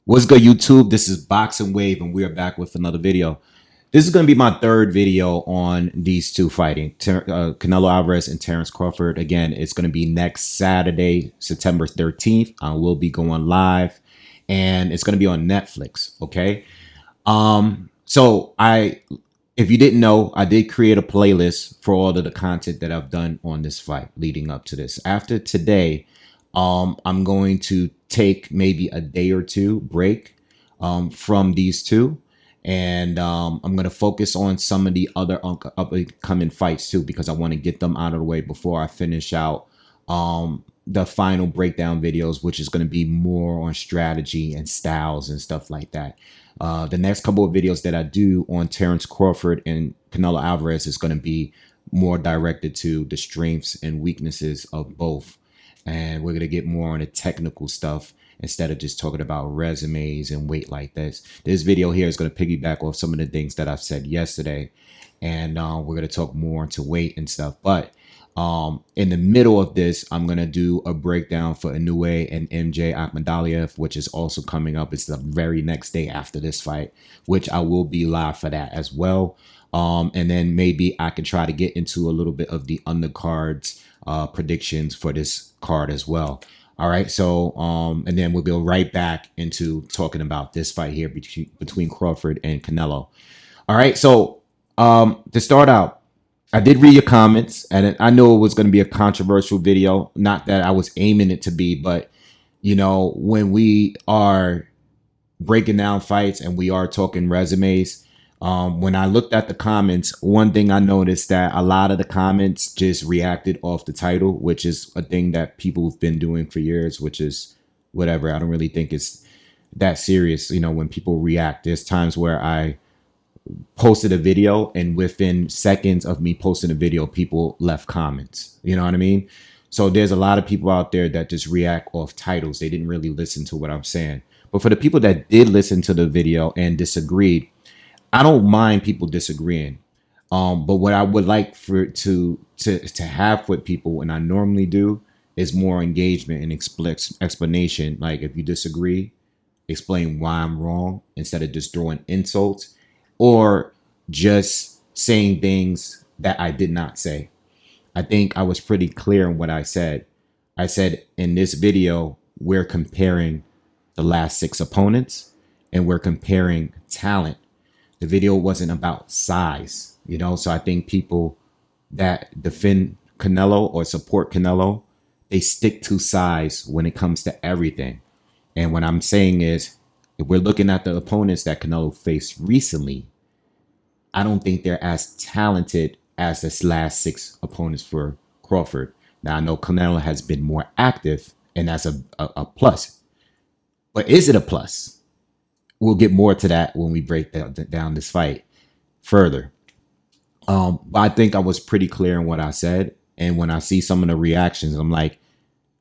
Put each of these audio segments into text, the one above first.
What's good, YouTube? This is Boxingwave, and we are back with another video. This is going to be my third video on these two fighting, Canelo Alvarez and Terence Crawford. Again, it's going to be next Saturday, September 13th. I will be going live, and it's going to be on Netflix. Okay. If you didn't know, I did create a playlist for all of the content that I've done on this fight leading up to this. After today, I'm going to take maybe a day or two break from these two. And I'm going to focus on some of the other upcoming fights too, because I want to get them out of the way before I finish out the final breakdown videos, which is going to be more on strategy and styles and stuff like that. The next couple of videos that I do on Terence Crawford and Canelo Alvarez is going to be more directed to the strengths and weaknesses of both. And we're going to get more on the technical stuff instead of just talking about resumes and weight like this. This video here is going to piggyback off some of the things that I've said yesterday. And we're going to talk more into weight and stuff. But in the middle of this, I'm going to do a breakdown for Inoue and MJ Akhmadaliev, which is also coming up. It's the very next day after this fight, which I will be live for that as well. And then maybe I can try to get into a little bit of the undercards predictions for this card as well. All right. So, and then we'll go right back into talking about this fight here between Crawford and Canelo. All right. So, to start out, I did read your comments, and I know it was going to be a controversial video. Not that I was aiming it to be, but you know, when we are breaking down fights and we are talking resumes, when I looked at the comments, one thing I noticed that a lot of the comments just reacted off the title, which is a thing that people have been doing for years, which is whatever. I don't really think it's that serious. You know, when people react, there's times where I posted a video and within seconds of me posting a video, people left comments. You know what I mean? So there's a lot of people out there that just react off titles. They didn't really listen to what I'm saying. But for the people that did listen to the video and disagreed, I don't mind people disagreeing. But what I would like for to have with people, and I normally do, is more engagement and explanation. Like if you disagree, explain why I'm wrong instead of just throwing insults or just saying things that I did not say. I think I was pretty clear in what I said. I said in this video, we're comparing the last 6 opponents and we're comparing talent. The video wasn't about size, you know? So I think people that defend Canelo or support Canelo, they stick to size when it comes to everything. And what I'm saying is, if we're looking at the opponents that Canelo faced recently, I don't think they're as talented as this last 6 opponents for Crawford. Now, I know Canelo has been more active, and that's a plus. But is it a plus? We'll get more to that when we break down this fight further. But I think I was pretty clear in what I said. And when I see some of the reactions, I'm like,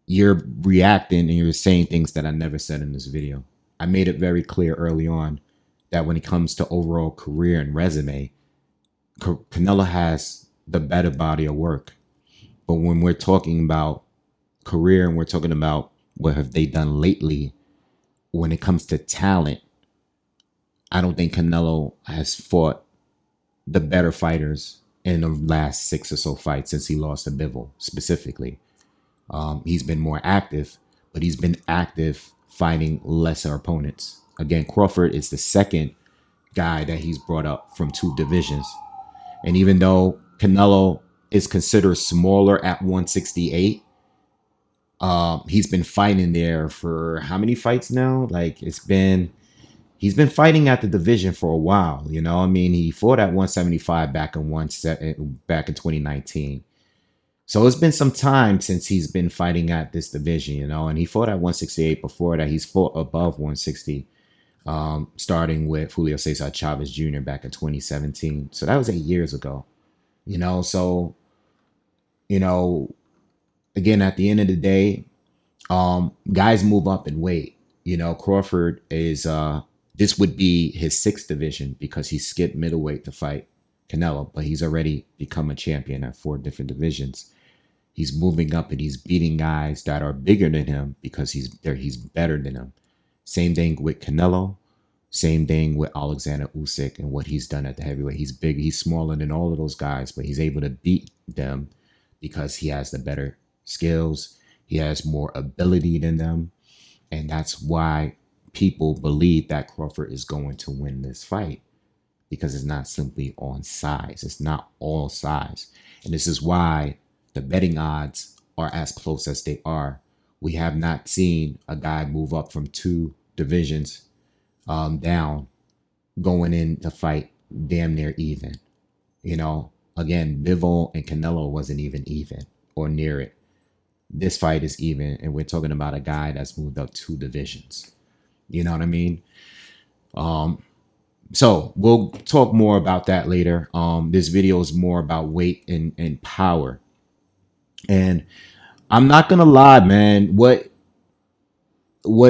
you're reacting and you're saying things that I never said in this video. I made it very clear early on that when it comes to overall career and resume, Canelo has the better body of work. But when we're talking about career and we're talking about what have they done lately, when it comes to talent, I don't think Canelo has fought the better fighters in the last 6 or so fights since he lost to Bivol specifically. He's been more active, but he's been active fighting lesser opponents. Again, Crawford is the second guy that he's brought up from 2 divisions. And even though Canelo is considered smaller at 168, he's been fighting there for how many fights now? Like he's been fighting at the division for a while, you know. I mean, he fought at 175 back in 2019. So it's been some time since he's been fighting at this division, you know, and he fought at 168 before that. He's fought above 160, starting with Julio Cesar Chavez Jr. back in 2017. So that was 8 years ago, you know. So, you know, again, at the end of the day, guys move up in weight. You know, Crawford is, this would be his 6th division because he skipped middleweight to fight Canelo, but he's already become a champion at 4 different divisions. He's moving up and he's beating guys that are bigger than him because he's better than him. Same thing with Canelo. Same thing with Alexander Usyk and what he's done at the heavyweight. He's big, he's smaller than all of those guys, but he's able to beat them because he has the better skills. He has more ability than them. And that's why people believe that Crawford is going to win this fight, because it's not simply on size. It's not all size. And this is why the betting odds are as close as they are. We have not seen a guy move up from two divisions down, going in to fight damn near even. You know, again, Bivol and Canelo wasn't even or near it. This fight is even, and we're talking about a guy that's moved up two divisions. You know what I mean? So we'll talk more about that later. This video is more about weight and power. And I'm not gonna lie, man. What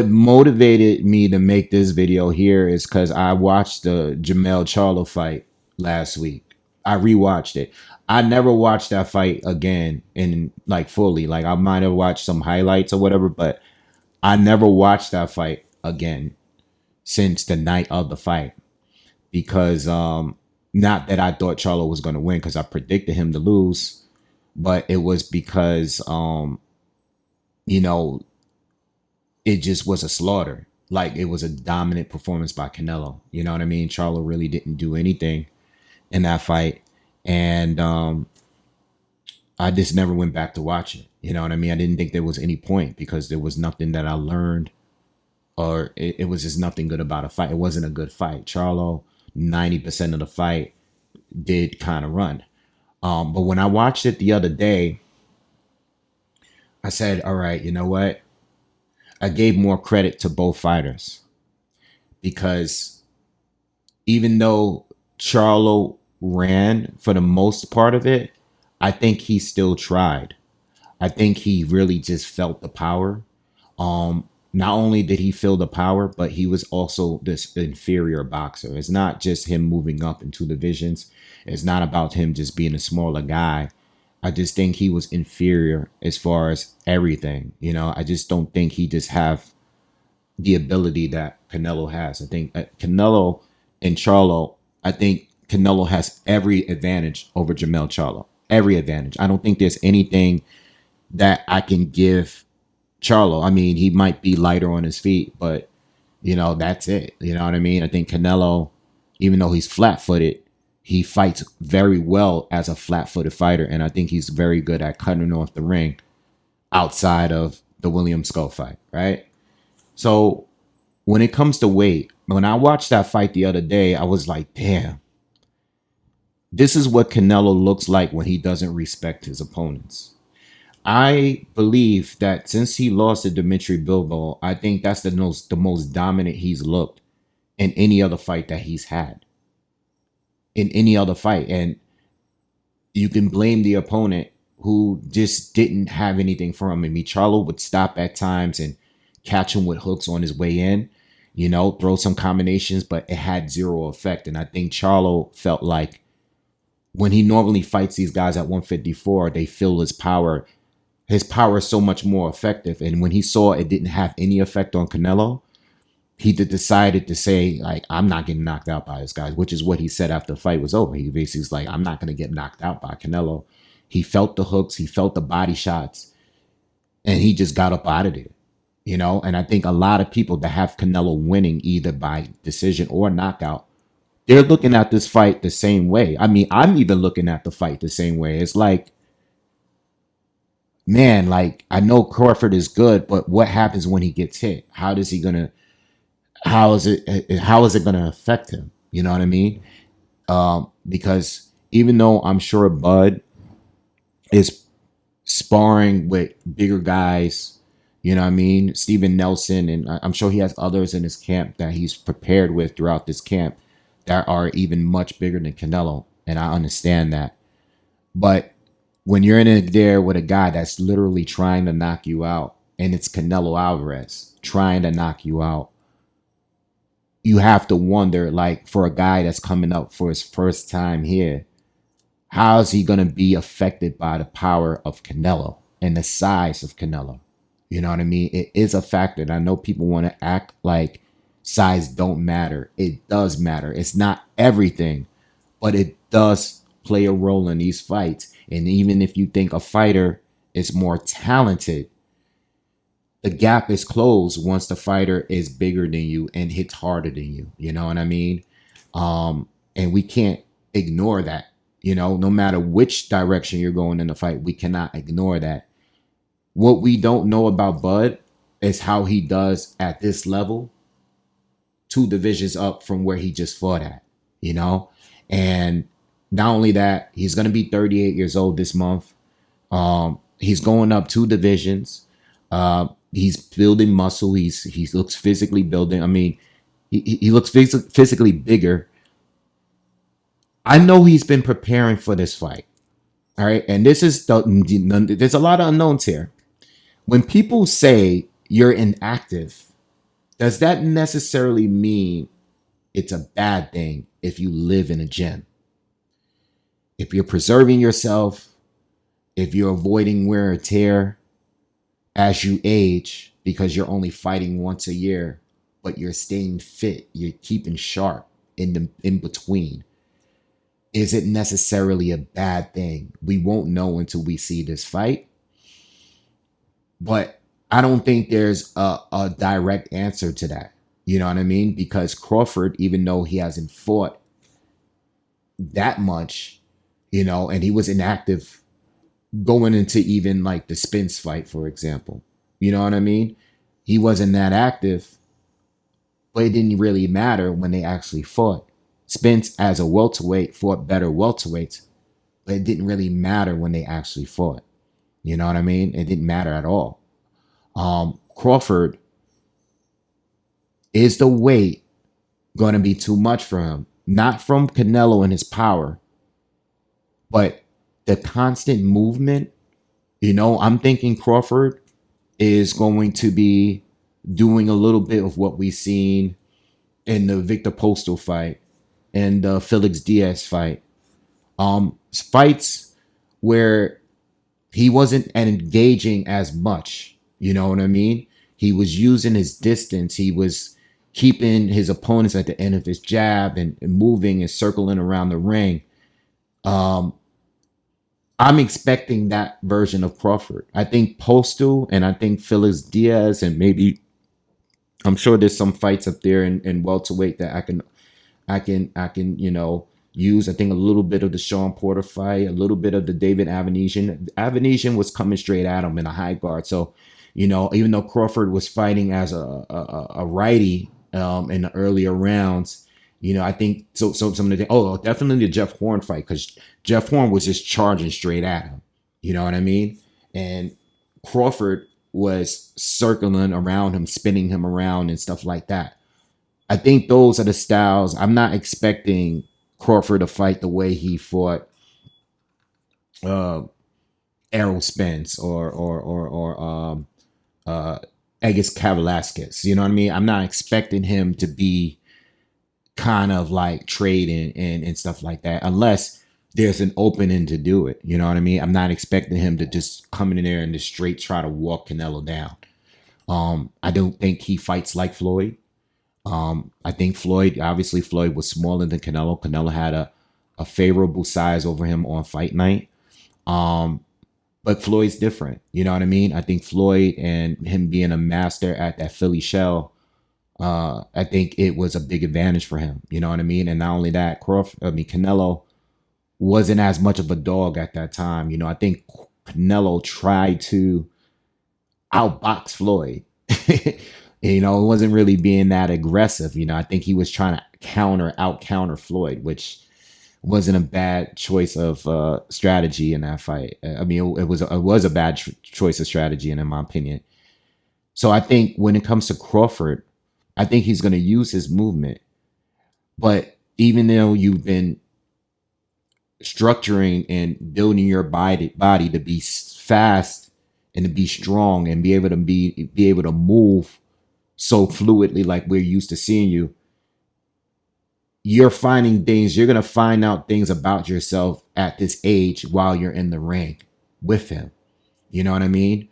motivated me to make this video here is because I watched the Jermell Charlo fight last week. I rewatched it. I never watched that fight again in like fully. Like I might have watched some highlights or whatever, but I never watched that fight again since the night of the fight. Because not that I thought Charlo was going to win, because I predicted him to lose, but it was because you know, it just was a slaughter. Like it was a dominant performance by Canelo. You know what I mean? Charlo really didn't do anything in that fight, and I just never went back to watch it. You know what I mean? I didn't think there was any point, because there was nothing that I learned, or it was just nothing good about a fight. It wasn't a good fight. Charlo, 90% of the fight did kind of run. But when I watched it the other day, I said, all right, you know what? I gave more credit to both fighters, because even though Charlo ran for the most part of it, I think he still tried. I think he really just felt the power. Not only did he feel the power, but he was also this inferior boxer. It's not just him moving up in two divisions. It's not about him just being a smaller guy. I just think he was inferior as far as everything. You know, I just don't think he just have the ability that Canelo has. I think Canelo and Charlo, I think Canelo has every advantage over Jermell Charlo. Every advantage. I don't think there's anything that I can give Charlo. I mean, he might be lighter on his feet, but you know, that's it. You know what I mean? I think Canelo, even though he's flat-footed, he fights very well as a flat-footed fighter, and I think he's very good at cutting off the ring outside of the William Skull fight, right? So when it comes to weight, when I watched that fight the other day, I was like, damn, this is what Canelo looks like when he doesn't respect his opponents. I believe that since he lost to Dimitri Bivol, I think that's the most dominant he's looked in any other fight that he's had. In any other fight. And you can blame the opponent, who just didn't have anything for him. I mean, Charlo would stop at times and catch him with hooks on his way in, you know, throw some combinations, but it had zero effect. And I think Charlo felt like when he normally fights these guys at 154, they feel his power. His power is so much more effective. And when he saw it didn't have any effect on Canelo, he decided to say, like, I'm not getting knocked out by this guy, which is what he said after the fight was over. He basically was like, I'm not going to get knocked out by Canelo. He felt the hooks, he felt the body shots, and he just got up out of there, you know? And I think a lot of people that have Canelo winning either by decision or knockout, they're looking at this fight the same way. I mean, I'm even looking at the fight the same way. It's like, man, like, I know Crawford is good, but what happens when he gets hit? How is it going to affect him? You know what I mean? Because even though I'm sure Bud is sparring with bigger guys, you know what I mean? Steven Nelson, and I'm sure he has others in his camp that he's prepared with throughout this camp that are even much bigger than Canelo. And I understand that. But when you're in there with a guy that's literally trying to knock you out, and it's Canelo Alvarez trying to knock you out, you have to wonder, like, for a guy that's coming up for his first time here, how is he going to be affected by the power of Canelo and the size of Canelo? You know what I mean? It is a factor. And I know people want to act like size don't matter. It does matter. It's not everything, but it does play a role in these fights. And even if you think a fighter is more talented, the gap is closed once the fighter is bigger than you and hits harder than you. You know what I mean? And we can't ignore that. No matter which direction you're going in the fight, we cannot ignore that. What we don't know about Bud is how he does at this level, two divisions up from where he just fought at, you know? And not only that, he's going to be 38 years old this month. He's going up two divisions. He's building muscle. He looks physically building. I mean, he looks physically bigger. I know he's been preparing for this fight. All right. And there's a lot of unknowns here. When people say you're inactive, does that necessarily mean it's a bad thing if you live in a gym? If you're preserving yourself, if you're avoiding wear and tear as you age because you're only fighting once a year, but you're staying fit, you're keeping sharp in between, is it necessarily a bad thing? We won't know until we see this fight. But I don't think there's a direct answer to that. You know what I mean? Because Crawford, even though he hasn't fought that much, and he was inactive going into even like the Spence fight, for example. You know what I mean? He wasn't that active, but it didn't really matter when they actually fought. Spence, as a welterweight, fought better welterweights, but it didn't really matter when they actually fought. You know what I mean? It didn't matter at all. Crawford, is the weight going to be too much for him? Not from Canelo and his power, but the constant movement. I'm thinking Crawford is going to be doing a little bit of what we've seen in the Victor Postal fight and the Felix Diaz fight. Fights where he wasn't engaging as much. You know what I mean? He was using his distance. He was keeping his opponents at the end of his jab and moving and circling around the ring. I'm expecting that version of Crawford. I think Postal and I think Felix Diaz and maybe I'm sure there's some fights up there in welterweight that I can use. I think a little bit of the Sean Porter fight, a little bit of the David Avanesian. Avanesian was coming straight at him in a high guard. So, even though Crawford was fighting as a righty in the earlier rounds, I think so some of the definitely the Jeff Horn fight, because Jeff Horn was just charging straight at him. You know what I mean? And Crawford was circling around him, spinning him around and stuff like that. I think those are the styles. I'm not expecting Crawford to fight the way he fought Errol Spence or Egis Kavalaskas. You know what I mean? I'm not expecting him to be kind of like trading and stuff like that, unless there's an opening to do it. You know what I mean? I'm not expecting him to just come in there and just straight try to walk Canelo down. I don't think he fights like Floyd. I think Floyd was smaller than Canelo. Canelo had a favorable size over him on fight night. But Floyd's different. You know what I mean? I think Floyd and him being a master at that Philly shell, I think it was a big advantage for him. You know what I mean? And not only that, Canelo wasn't as much of a dog at that time. I think Canelo tried to outbox Floyd. It wasn't really being that aggressive. I think he was trying to out counter Floyd, which wasn't a bad choice of strategy in that fight. I mean, it was a bad choice of strategy, in my opinion. So I think when it comes to Crawford, I think he's going to use his movement. But even though you've been structuring and building your body to be fast and to be strong and be able to move so fluidly like we're used to seeing you, you're finding things, you're going to find out things about yourself at this age while you're in the ring with him. You know what I mean?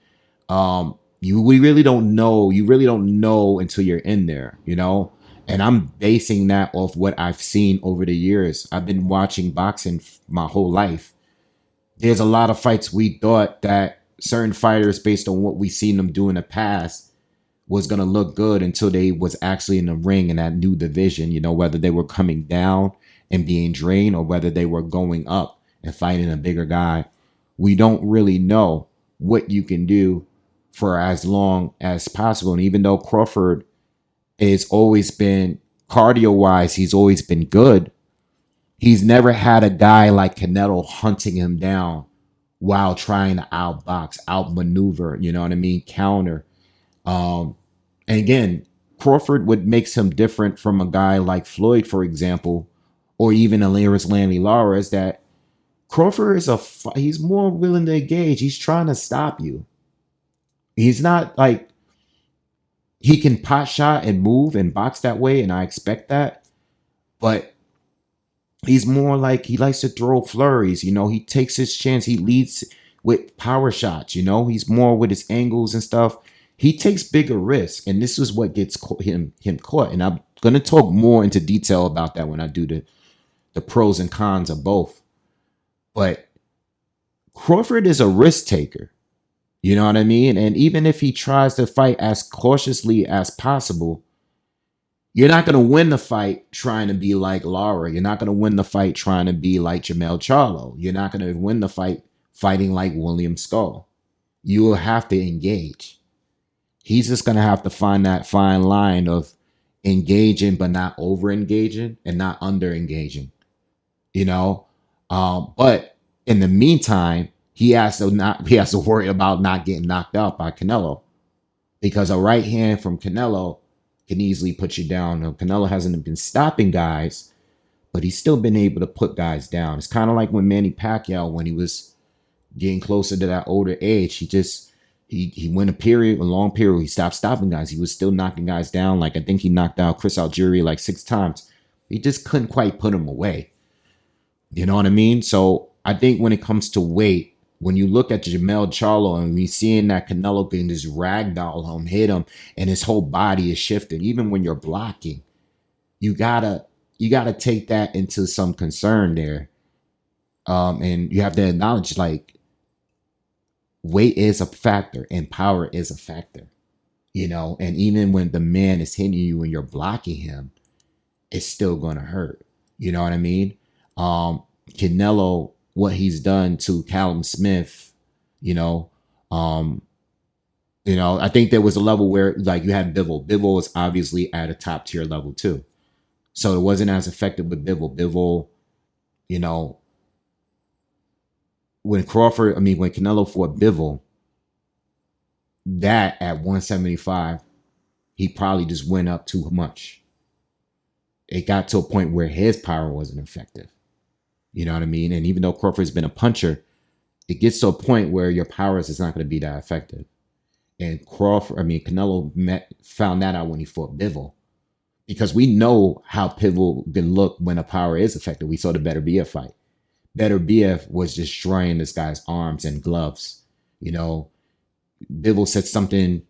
we really don't know. You really don't know until you're in there, you know? And I'm basing that off what I've seen over the years. I've been watching boxing my whole life. There's a lot of fights we thought that certain fighters, based on what we seen them do in the past, was gonna look good until they was actually in the ring in that new division, you know, whether they were coming down and being drained or whether they were going up and fighting a bigger guy. We don't really know what you can do for as long as possible. And even though Crawford has always been cardio wise, he's always been good. He's never had a guy like Canelo hunting him down while trying to outbox, outmaneuver, you know what I mean? Counter. Um, and again, Crawford what makes him different from a guy like Floyd, for example, or even Alirez Lanley Lara is that Crawford is he's more willing to engage. He's trying to stop you. He's not like he can pot shot and move and box that way, and I expect that. But he's more like he likes to throw flurries. You know, he takes his chance. He leads with power shots. You know, he's more with his angles and stuff. He takes bigger risks, and this is what gets him caught. And I'm gonna talk more into detail about that when I do the pros and cons of both. But Crawford is a risk taker. You know what I mean? And even if he tries to fight as cautiously as possible, you're not going to win the fight trying to be like Lara. You're not going to win the fight trying to be like Jamel Charlo. You're not going to win the fight fighting like William Skull. You will have to engage. He's just going to have to find that fine line of engaging but not over engaging and not under engaging. You know, but in the meantime, he has to worry about not getting knocked out by Canelo, because a right hand from Canelo can easily put you down. Now, Canelo hasn't been stopping guys, but he's still been able to put guys down. It's kind of like when Manny Pacquiao, when he was getting closer to that older age, he went a long period where he stopped stopping guys. He was still knocking guys down. Like I think he knocked out Chris Algieri like 6 times. He just couldn't quite put him away. You know what I mean? So I think when it comes to weight, when you look at Jamel Charlo and we seeing that Canelo can just ragdoll him, hit him, and his whole body is shifting, even when you're blocking, you gotta take that into some concern there. And you have to acknowledge like weight is a factor and power is a factor, you know, and even when the man is hitting you and you're blocking him, it's still gonna hurt. You know what I mean? Canelo, what he's done to Callum Smith, you know, I think there was a level where like you had Bivol. Bivol was obviously at a top tier level too. So it wasn't as effective with Bivol. Bivol, you know, when Canelo fought Bivol, that at 175, he probably just went up too much. It got to a point where his power wasn't effective. You know what I mean? And even though Crawford's been a puncher, it gets to a point where your powers is not going to be that effective. And Canelo found that out when he fought Bivol. Because we know how Bivol can look when a power is effective. We saw the Better BF fight. Better BF was destroying this guy's arms and gloves. You know, Bivol said something.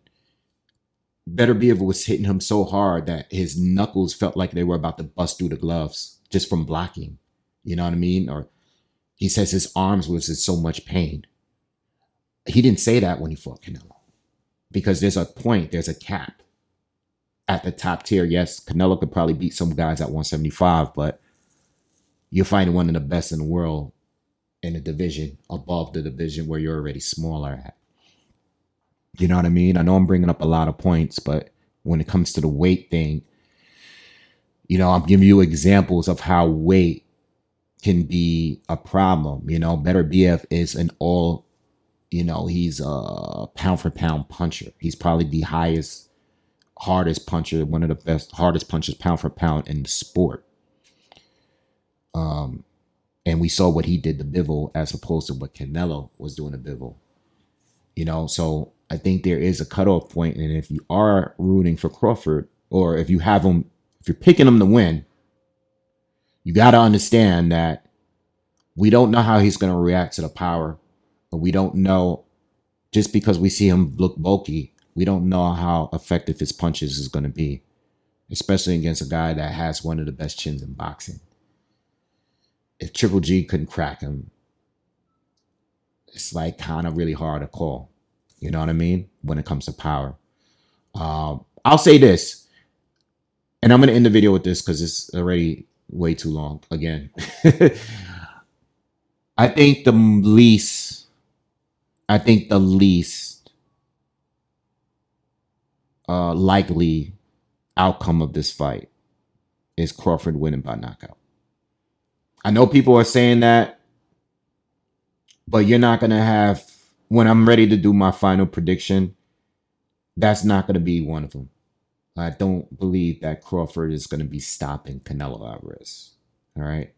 Better BF was hitting him so hard that his knuckles felt like they were about to bust through the gloves just from blocking. You know what I mean? Or he says his arms was in so much pain. He didn't say that when he fought Canelo. Because there's a cap at the top tier. Yes, Canelo could probably beat some guys at 175, but you're fighting one of the best in the world in a division above the division where you're already smaller at. You know what I mean? I know I'm bringing up a lot of points, but when it comes to the weight thing, you know, I'm giving you examples of how weight can be a problem. You know, Better BF is an all, you know, he's a pound for pound puncher. He's probably the hardest puncher, one of the best, hardest punchers pound for pound in the sport. And we saw what he did to Bivol as opposed to what Canelo was doing to Bivol. You know, so I think there is a cutoff point, and if you are rooting for Crawford, or if you're picking him to win, you got to understand that we don't know how he's going to react to the power, but we don't know just because we see him look bulky We don't know how effective his punches is going to be, especially against a guy that has one of the best chins in boxing. If Triple G couldn't crack him, it's like kind of really hard to call. You know what I mean? When it comes to power. I'll say this, and I'm going to end the video with this because it's already way too long again. I think the least likely outcome of this fight is Crawford winning by knockout. I know people are saying that, but you're not going to have, when I'm ready to do my final prediction, that's not going to be one of them. I don't believe that Crawford is going to be stopping Canelo Alvarez. All right.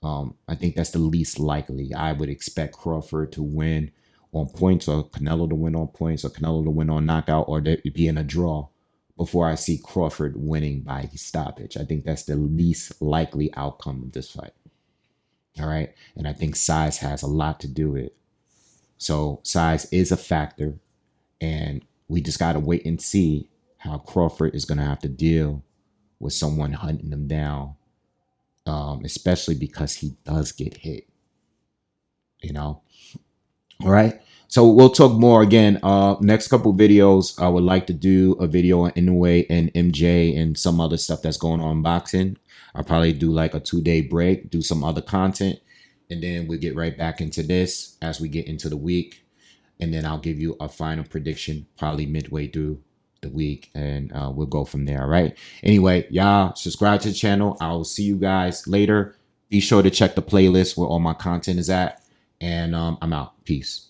I think that's the least likely. I would expect Crawford to win on points, or Canelo to win on points, or Canelo to win on knockout, or to be in a draw before I see Crawford winning by stoppage. I think that's the least likely outcome of this fight. All right. And I think size has a lot to do with it. So size is a factor, and we just got to wait and see how Crawford is going to have to deal with someone hunting him down, especially because he does get hit, you know? All right. So we'll talk more again. Next couple videos, I would like to do a video on Inoue and MJ and some other stuff that's going on in boxing. I'll probably do like a 2-day break, do some other content, and then we'll get right back into this as we get into the week. And then I'll give you a final prediction probably midway through the week, and we'll go from there. All right. Anyway, y'all subscribe to the channel. I'll see you guys later. Be sure to check the playlist where all my content is at. And I'm out. Peace.